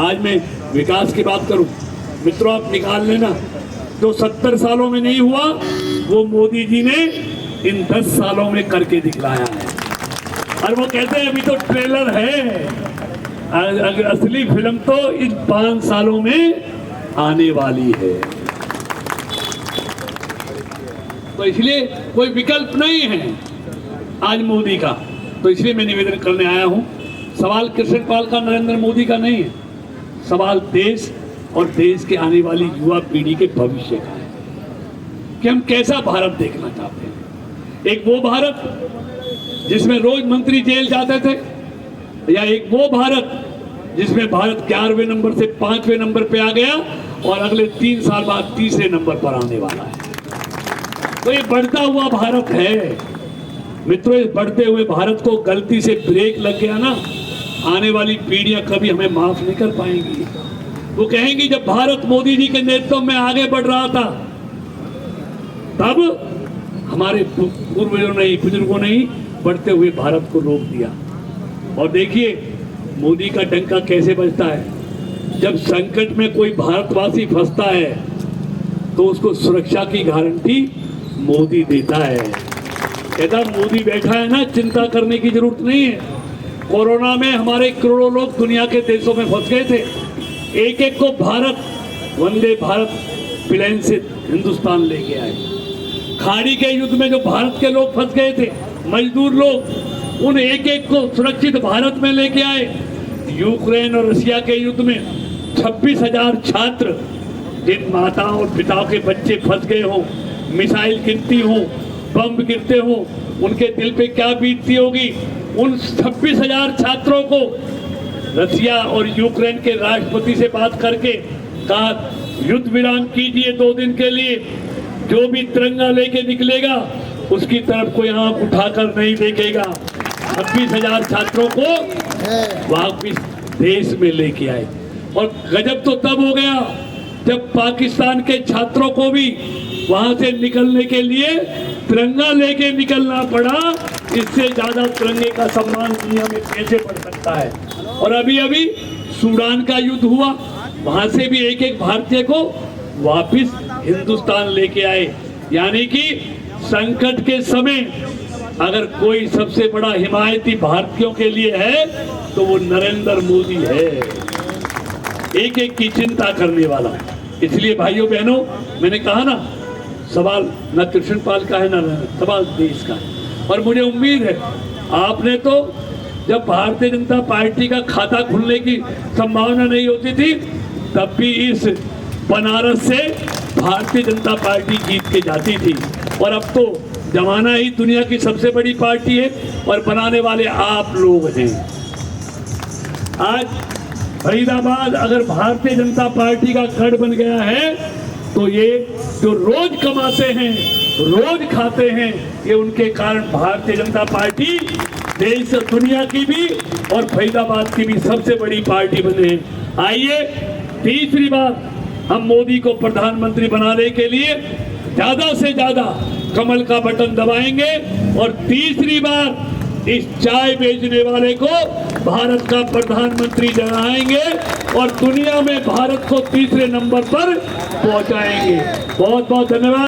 आज मैं विकास की बात करूं, मित्रों आप निकाल लेना, जो 70 सालों में नहीं हुआ वो मोदी जी ने इन 10 सालों में करके दिखलाया है। और वो कहते हैं अभी तो ट्रेलर है, असली फिल्म तो इन 5 सालों में आने वाली है। तो इसलिए कोई विकल्प नहीं है आज मोदी का। तो इसलिए मैं निवेदन करने आया हूं, सवाल कृष्णपाल का, नरेंद्र मोदी का नहीं है, सवाल देश और देश के आने वाली युवा पीढ़ी के भविष्य का है कि हम कैसा भारत देखना चाहते हैं। एक वो भारत जिसमें रोज मंत्री जेल जाते थे, या एक वो भारत जिसमें भारत 11वें नंबर से 5वें नंबर पे आ गया और अगले 3 साल बाद 3रे नंबर पर आने वाला है। तो ये बढ़ता हुआ भारत है मित्रों। इस बढ़ते हुए भारत को गलती से ब्रेक लग गया ना, आने वाली पीढ़ियां कभी हमें माफ नहीं कर पाएंगी। वो कहेंगी जब भारत मोदी जी के नेतृत्व में आगे बढ़ रहा था तब हमारे पूर्वजों ने, बुजुर्गों ने बढ़ते हुए भारत को रोक दिया। और देखिए मोदी का डंका कैसे बजता है। जब संकट में कोई भारतवासी फंसता है तो उसको सुरक्षा की गारंटी मोदी देता है। कहता मोदी बैठा है ना, चिंता करने की जरूरत नहीं है। कोरोना में हमारे करोड़ों लोग दुनिया के देशों में फंस गए थे, एक एक को भारत वंदे भारत प्लेन से हिंदुस्तान लेके आए। खाड़ी के युद्ध में जो भारत के लोग फंस गए थे, मजदूर लोग, उन एक एक को सुरक्षित भारत में लेके आए। यूक्रेन और रशिया के युद्ध में 26,000 छात्र, जिन माताओं और पिताओं के बच्चे फंस गए हों, मिसाइल गिरती हो, बम गिरते हो, उनके दिल पे क्या बीतती होगी। उन 26,000 छात्रों को रसिया और यूक्रेन के राष्ट्रपति से बात करके कहा युद्ध विराम कीजिए 2 दिन के लिए, जो भी तिरंगा लेके निकलेगा उसकी तरफ कोई आंख उठाकर नहीं देखेगा। 26,000 छात्रों को वापस देश में लेके आए। और गजब तो तब हो गया जब पाकिस्तान के छात्रों को भी वहां से निकलने के लिए तिरंगा लेके निकलना पड़ा। इससे ज्यादा तिरंगे का सम्मान दुनिया में कैसे बढ़ सकता है। और अभी अभी सूडान का युद्ध हुआ, वहां से भी एक एक भारतीय को वापस हिंदुस्तान लेके आए। यानी कि संकट के समय अगर कोई सबसे बड़ा हिमायती भारतीयों के लिए है तो वो नरेंद्र मोदी है, एक एक की चिंता करने वाला। इसलिए भाइयों बहनों, मैंने कहा ना, सवाल न कृष्णपाल का है ना सवाल देश का है। और मुझे उम्मीद है आपने तो, जब भारतीय जनता पार्टी का खाता खुलने की संभावना नहीं होती थी तब भी इस बनारस से भारतीय जनता पार्टी जीत के जाती थी। और अब तो जमाना ही दुनिया की सबसे बड़ी पार्टी है और बनाने वाले आप लोग हैं। आज फरीदाबाद अगर भारतीय जनता पार्टी का गढ़ बन गया है तो ये जो रोज कमाते हैं, रोज खाते हैं, ये उनके कारण भारतीय जनता पार्टी देश दुनिया की भी और फरीदाबाद की भी सबसे बड़ी पार्टी बने हैं। आइए तीसरी बार हम मोदी को प्रधानमंत्री बनाने के लिए ज्यादा से ज्यादा कमल का बटन दबाएंगे और तीसरी बार इस चाय बेचने वाले को भारत का प्रधानमंत्री बनाएंगे और दुनिया में भारत को 3रे नंबर पर पहुंचाएंगे। बहुत बहुत धन्यवाद।